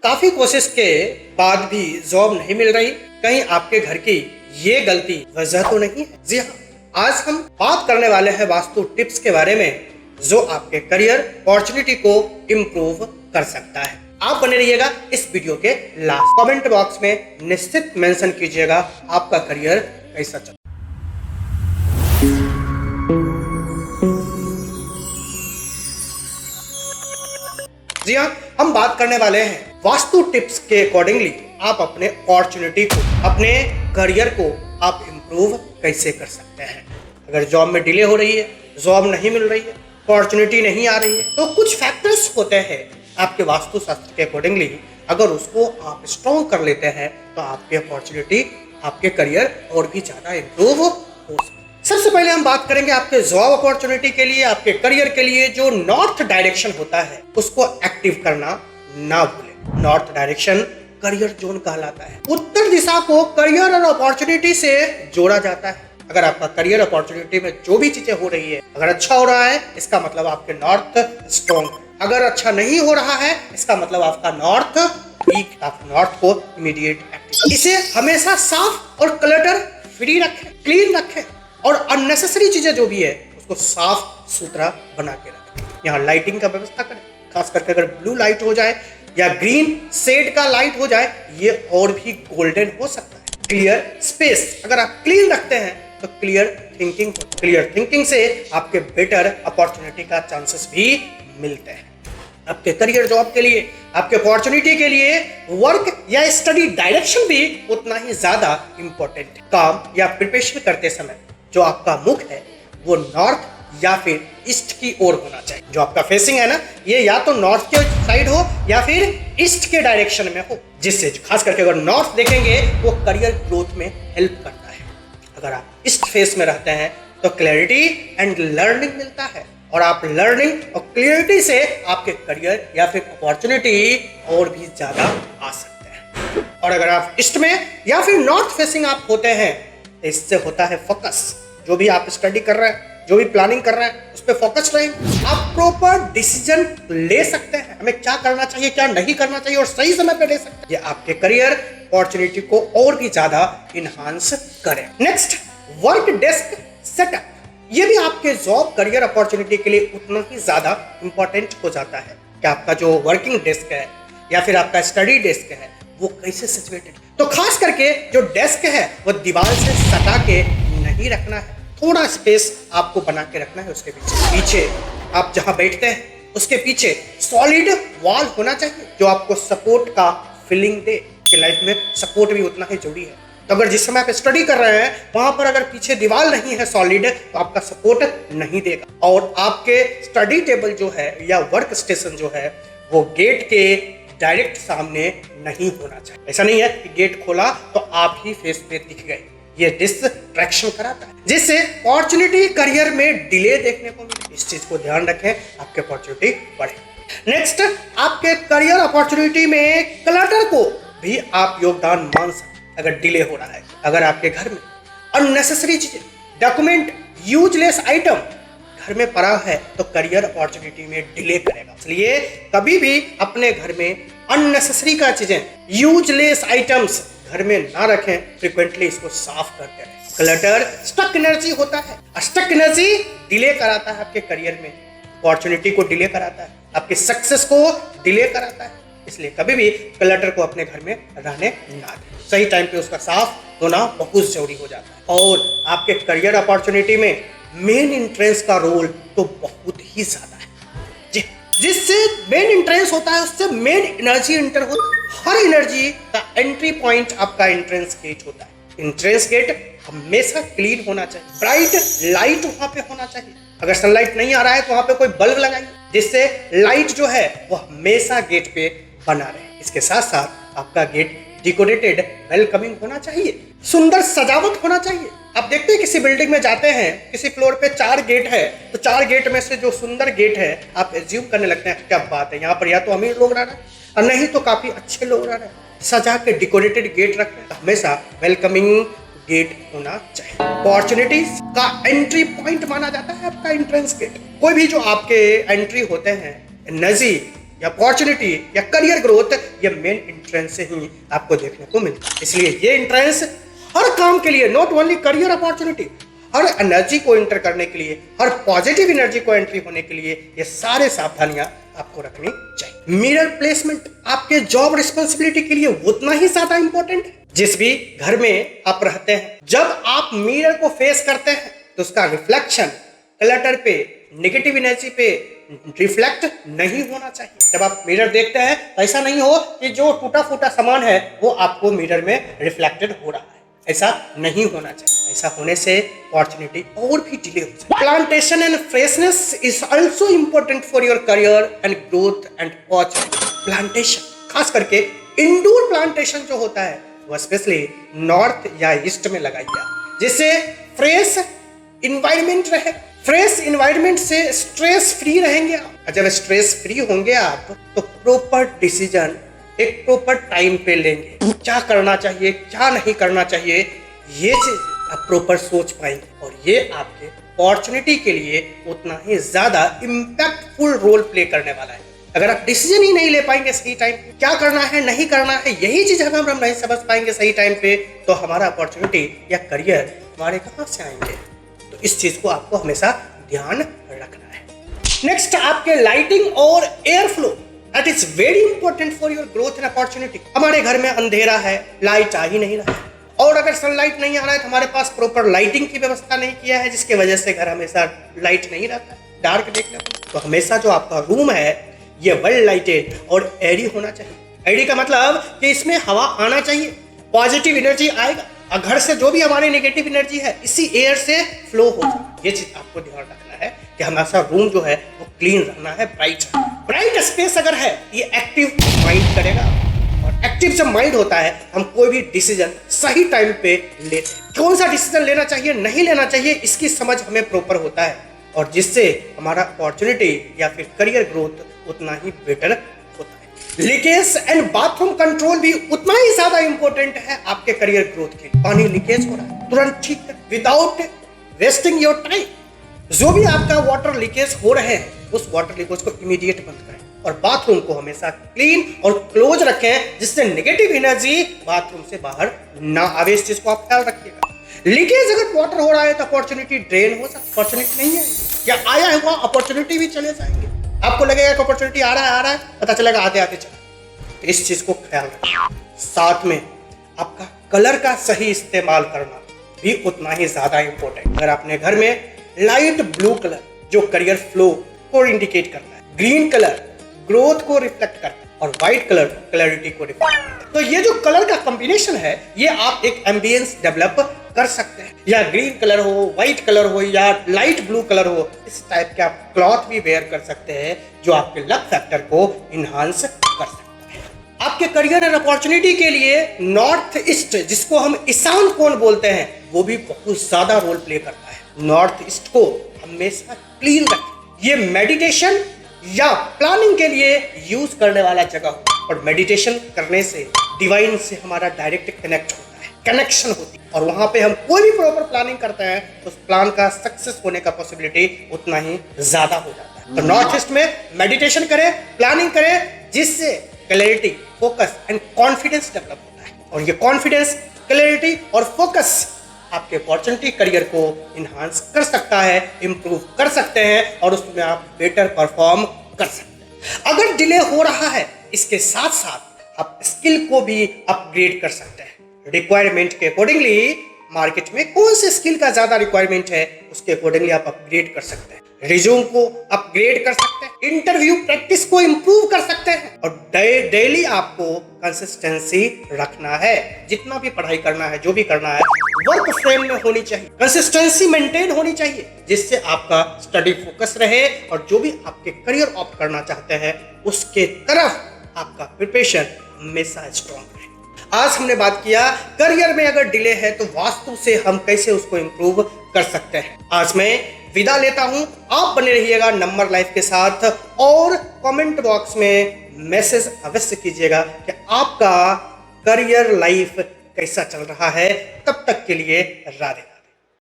काफी कोशिश के बाद भी जॉब नहीं मिल रही, कहीं आपके घर की ये गलती वजह तो नहीं है? जी हाँ, आज हम बात करने वाले हैं वास्तु टिप्स के बारे में जो आपके करियर अपॉर्चुनिटी को इम्प्रूव कर सकता है। आप बने रहिएगा इस वीडियो के लास्ट। कमेंट बॉक्स में निश्चित मेंशन कीजिएगा आपका करियर कैसा चल। जी हाँ, हम बात करने वाले हैं वास्तु टिप्स के अकॉर्डिंगली आप अपने अपॉर्चुनिटी को, अपने करियर को आप इम्प्रूव कैसे कर सकते हैं। अगर जॉब में डिले हो रही है, जॉब नहीं मिल रही है, अपॉर्चुनिटी नहीं आ रही है, तो कुछ फैक्टर्स होते हैं आपके वास्तु शास्त्र के अकॉर्डिंगली। अगर उसको आप स्ट्रॉन्ग कर लेते हैं तो आपकी अपॉर्चुनिटी, आपके करियर और भी ज़्यादा इम्प्रूव हो सकता है। सबसे पहले हम बात करेंगे आपके जॉब अपॉर्चुनिटी के लिए, आपके करियर के लिए जो नॉर्थ डायरेक्शन होता है उसको एक्टिव करना ना भूलें। नॉर्थ डायरेक्शन करियर जोन कहलाता है। उत्तर दिशा को करियर और अपॉर्चुनिटी से जोड़ा जाता है। अगर आपका करियर अपॉर्चुनिटी में जो भी चीजें हो रही है, अगर अच्छा हो रहा है, इसका मतलब आपके नॉर्थ स्ट्रॉन्ग। अगर अच्छा नहीं हो रहा है, इसका मतलब आपका नॉर्थ वीक। आप नॉर्थ को इमीडिएट एक्टिव। इसे हमेशा साफ और क्लटर फ्री रखें, क्लीन रखें और अननेसेसरी चीजें जो भी है उसको साफ सुथरा बना के रखें। यहाँ लाइटिंग का व्यवस्था करें, खास करके अगर ब्लू लाइट हो जाए या ग्रीन शेड का लाइट हो जाए, ये और भी गोल्डन हो सकता है। क्लियर स्पेस अगर आप क्लीन रखते हैं तो क्लियर थिंकिंग से आपके बेटर अपॉर्चुनिटी का चांसेस भी मिलते हैं। आपके करियर जॉब के लिए, आपके अपॉर्चुनिटी के लिए वर्क या स्टडी डायरेक्शन भी उतना ही ज्यादा इंपॉर्टेंट है। काम या प्रिपरेशन करते समय जो आपका मुख है वो नॉर्थ या फिर ईस्ट की ओर होना चाहिए। जो आपका फेसिंग है ना, ये या तो नॉर्थ के साइड हो या फिर ईस्ट के डायरेक्शन में हो, जिससे खास करके अगर नॉर्थ देखेंगे वो करियर ग्रोथ में हेल्प करता है। अगर आप ईस्ट फेस में रहते हैं तो क्लैरिटी एंड लर्निंग मिलता है और आप लर्निंग और क्लियरिटी से आपके करियर या फिर अपॉर्चुनिटी और भी ज्यादा आ सकते हैं। और अगर आप ईस्ट में या फिर नॉर्थ फेसिंग आप होते हैं तो इससे होता है फोकस। जो भी आप स्टडी कर रहे हैं, जो भी प्लानिंग कर रहे हैं, उस पर फोकस रहेंगे। आप प्रॉपर डिसीजन ले सकते हैं, हमें क्या करना चाहिए, क्या नहीं करना चाहिए, और सही समय पे ले सकते हैं। ये आपके करियर अपॉर्चुनिटी को और भी ज्यादा इनहांस करें। Next, work desk setup. ये भी आपके जॉब करियर अपॉर्चुनिटी के लिए उतना ही ज्यादा इंपॉर्टेंट हो जाता है कि आपका जो वर्किंग डेस्क है या फिर आपका स्टडी डेस्क है वो कैसे सिचुएटेड। तो खास करके जो डेस्क है वो दीवार से सटा के नहीं रखना है, थोड़ा स्पेस आपको बना के रखना है। उसके पीछे आप जहां बैठते हैं उसके पीछे सॉलिड वॉल होना चाहिए जो आपको सपोर्ट का फीलिंग दे कि लाइफ में सपोर्ट भी उतना ही जरूरी है। तो अगर जिस समय आप स्टडी कर रहे हैं वहां पर अगर पीछे दीवार नहीं है सॉलिड, तो आपका सपोर्ट नहीं देगा। और आपके स्टडी टेबल जो है या वर्क स्टेशन जो है वो गेट के डायरेक्ट सामने नहीं होना चाहिए। ऐसा नहीं है कि गेट खोला तो आप ही फेस पे दिख गए, ये डिस्ट्रैक्शन कराता है, जिससे अपॉर्चुनिटी करियर में डिले देखने को मिले। इस चीज को ध्यान रखें, आपके अपॉर्चुनिटी बढ़े। नेक्स्ट, आपके करियर अपॉर्चुनिटी में क्लटर को भी आप योगदान मान सकते हैं। अगर डिले हो रहा है, अगर आपके घर में अननेसेसरी चीजें, डॉक्यूमेंट, यूजलेस आइटम घर में पड़ा है तो करियर अपॉर्चुनिटी में डिले करेगा। इसलिए कभी भी अपने घर में अननेसेसरी का चीजें, यूजलेस आइटम्स घर में ना रखें, फ्रीक्वेंटली इसको साफ करते रहें। क्लटर स्टक एनर्जी होता है, स्टक एनर्जी डिले कराता है आपके करियर में, अपॉर्चुनिटी को डिले कराता है, आपके सक्सेस को डिले कराता है। इसलिए कभी भी क्लटर को अपने घर में रहने ना दें। सही टाइम पे उसका साफ होना बहुत जरूरी हो जाता है। और आपके करियर अपॉर्चुनिटी में मेन एंट्रेंस का रोल तो बहुत ही ज्यादा है। जिससे मेन एंट्रेंस होता है उससे मेन एनर्जी एंटर होता है। हर एनर्जी का एंट्री पॉइंट आपका एंट्रेंस गेट होता है। एंट्रेंस गेट हमेशा क्लीन होना चाहिए, ब्राइट लाइट वहां पे होना चाहिए। अगर सनलाइट नहीं आ रहा है तो वहां पे कोई बल्ब लगाइए जिससे लाइट जो है वो हमेशा गेट पे बना रहे। इसके साथ साथ आपका गेट डेकोरेटेड, वेलकमिंग होना चाहिए, सुंदर सजावट होना चाहिए। आप देखते हैं किसी बिल्डिंग में जाते हैं, किसी फ्लोर पे 4 गेट है, तो 4 गेट में से जो सुंदर गेट है आप एज्यूम करने लगते हैं क्या बात है, यहाँ पर या तो अमीर लोग रह रहे हैं और नहीं तो काफी अच्छे लोग रह रहे हैं। सजा के डेकोरेटेड गेट रखें, हमेशा वेलकमिंग गेट होना चाहिए। अपॉर्चुनिटीज का एंट्री पॉइंट माना जाता है आपका एंट्रेंस गेट। कोई भी जो आपके एंट्री होते हैं, एनर्जी या अपॉर्चुनिटी या करियर ग्रोथ ये मेन एंट्रेंस से ही आपको देखने को मिलता है। इसलिए ये एंट्रेंस हर काम के लिए, not only career opportunity, her energy को एंटर करने के लिए, हर पॉजिटिव एनर्जी को एंट्री होने के लिए ये सारे सावधानियां आपको रखनी चाहिए। मिरर प्लेसमेंट आपके जॉब रिस्पॉन्सिबिलिटी के लिए उतना ही ज्यादा इंपॉर्टेंट है। जिस भी घर में आप रहते हैं, जब आप मिरर को फेस करते हैं तो उसका रिफ्लेक्शन क्लटर पे, नेगेटिव एनर्जी पे रिफ्लेक्ट नहीं होना चाहिए। जब आप मिरर देखते हैं तो ऐसा नहीं हो कि जो टूटा फूटा सामान है वो आपको मिरर में रिफ्लेक्टेड हो रहा है, ऐसा नहीं होना चाहिए। ऐसा होने से अपॉर्चुनिटी और भी डिले हो जाए। Plantation and freshness is also important for your career and growth and opportunity. Plantation, खास करके इंडोर प्लांटेशन जो होता है वो स्पेशली नॉर्थ या ईस्ट में लगाइए, जिससे फ्रेश इन्वायरमेंट रहे। फ्रेश इन्वायरमेंट से स्ट्रेस फ्री रहेंगे आप। जब स्ट्रेस फ्री होंगे आप तो प्रॉपर डिसीजन एक प्रॉपर टाइम पे लेंगे, क्या करना चाहिए क्या नहीं करना चाहिए ये चीज आप प्रॉपर सोच पाएंगे, और ये आपके अपॉर्चुनिटी के लिए उतना ही ज्यादा इम्पैक्टफुल रोल प्ले करने वाला है। अगर आप डिसीजन ही नहीं ले पाएंगे सही टाइम पे, क्या करना है नहीं करना है यही चीज अगर हम नहीं समझ पाएंगे सही टाइम पे, तो हमारा अपॉर्चुनिटी या करियर हमारे कहां से आएंगे। तो इस चीज को आपको हमेशा ध्यान रखना है। नेक्स्ट, आपके लाइटिंग और air flow, that is very important for your growth and opportunity. हमारे घर में अंधेरा है, लाइट आ ही नहीं रहा है, और अगर सनलाइट नहीं आ रहा है तो हमारे पास प्रॉपर लाइटिंग की व्यवस्था नहीं किया है, जिसकी वजह से घर हमेशा लाइट नहीं रहता है, डार्क देखने को। तो हमेशा जो आपका रूम है ये वेल लाइटेड और एयरी होना चाहिए। एयरी का मतलब कि इसमें हवा आना चाहिए, पॉजिटिव एनर्जी आएगा, और घर से जो भी हमारी नेगेटिव एनर्जी है इसी एयर से फ्लो हो जाए। ये चीज आपको ध्यान रखना है कि हमारा रूम जो है वो क्लीन रहना है, ब्राइट स्पेस अगर है ये एक्टिव माइंड करेगा, और एक्टिव जब माइंड होता है हम कोई भी डिसीजन सही टाइम पे लेते हैं। कौन सा डिसीजन लेना चाहिए नहीं लेना चाहिए इसकी समझ हमें प्रॉपर होता है, और जिससे हमारा अपॉर्चुनिटी या फिर करियर ग्रोथ उतना ही बेटर होता है। लीकेज एंड बाथरूम कंट्रोल भी उतना ही ज्यादा इंपॉर्टेंट है आपके करियर ग्रोथ के लिए। पानी लीकेज हो रहा है तुरंत ठीक है, विदाउट वेस्टिंग योर टाइम। जो भी आपका वाटर लीकेज हो रहे हैं उस वाटर लीकेज को इमीडिएट बंद करें, और बाथरूम को हमेशा क्लीन और क्लोज रखें, जिससे नेगेटिव एनर्जी बाथरूम से बाहर ना आवे। इस चीज को आप ख्याल रखिएगा। लीकेज अगर वाटर हो रहा है तो अपॉर्चुनिटी ड्रेन हो सकती, अपॉर्चुनिटी नहीं है या आया हुआ अपॉर्चुनिटी भी चले जाएंगे। आपको लगेगा कि अपॉर्चुनिटी आ रहा है, पता चलेगा आते आते चला। तो इस चीज को ख्याल रखें। साथ में आपका कलर का सही इस्तेमाल करना भी उतना ही ज्यादा इंपॉर्टेंट। अगर आपने घर में लाइट ब्लू कलर जो करियर फ्लो को इंडिकेट करता है, ग्रीन कलर ग्रोथ को रिफ्लेक्ट करता है, और व्हाइट कलर क्लैरिटी को रिफ्लेक्ट करता है, तो ये जो कलर का कॉम्बिनेशन है ये आप एक एम्बियंस डेवलप कर सकते हैं। या ग्रीन कलर हो, व्हाइट कलर हो, या लाइट ब्लू कलर हो, इस टाइप के आप क्लॉथ भी वेयर कर सकते हैं जो आपके लक फैक्टर को इनहांस कर सकता है। आपके करियर और अपॉर्चुनिटी के लिए नॉर्थ ईस्ट, जिसको हम ईशान कोण बोलते हैं, वो भी बहुत ज्यादा रोल प्ले करता है। नॉर्थ ईस्ट को हमेशा क्लीन रखें। ये मेडिटेशन या प्लानिंग के लिए यूज करने वाला जगह हो, और मेडिटेशन करने से डिवाइन से हमारा डायरेक्ट कनेक्ट होता है, कनेक्शन होती है, और वहां पे हम कोई भी प्रॉपर प्लानिंग करते हैं तो उस प्लान का सक्सेस होने का पॉसिबिलिटी उतना ही ज्यादा हो जाता है। तो नॉर्थ ईस्ट में मेडिटेशन करें, प्लानिंग करें, जिससे clarity, focus and confidence develop होता है, और ये कॉन्फिडेंस, क्लैरिटी और फोकस आपके अपॉर्चुनिटी करियर को इन्हांस कर सकता है, इंप्रूव कर सकते हैं, और उसमें आप बेटर परफॉर्म कर सकते हैं। अगर डिले हो रहा है इसके साथ साथ आप स्किल को भी अपग्रेड कर सकते हैं। रिक्वायरमेंट के अकॉर्डिंगली मार्केट में कौन से स्किल का ज्यादा रिक्वायरमेंट है उसके अकॉर्डिंगली आप अपग्रेड कर सकते हैं। रिज्यूम को अपग्रेड कर सकते हैं, इंटरव्यू प्रैक्टिस को इंप्रूव कर सकते हैं, और डेली आपको कंसिस्टेंसी रखना है। जितना भी पढ़ाई करना है, जो भी करना है, वर्क फ्रेम में होनी चाहिए, कंसिस्टेंसी मेंटेन होनी चाहिए, जिससे आपका स्टडी फोकस रहे, और जो भी आपके करियर ऑप्ट करना चाहते हैं उसके तरफ आपका प्रिपरेशन हमेशा स्ट्रॉन्ग रहे। आज हमने बात किया करियर में अगर डिले है तो वास्तु से हम कैसे उसको इंप्रूव कर सकते हैं। आज मैं विदा लेता हूं, आप बने रहिएगा नंबर लाइफ के साथ, और कमेंट बॉक्स में मैसेज अवश्य कीजिएगा कि आपका करियर लाइफ कैसा चल रहा है। तब तक के लिए राधे।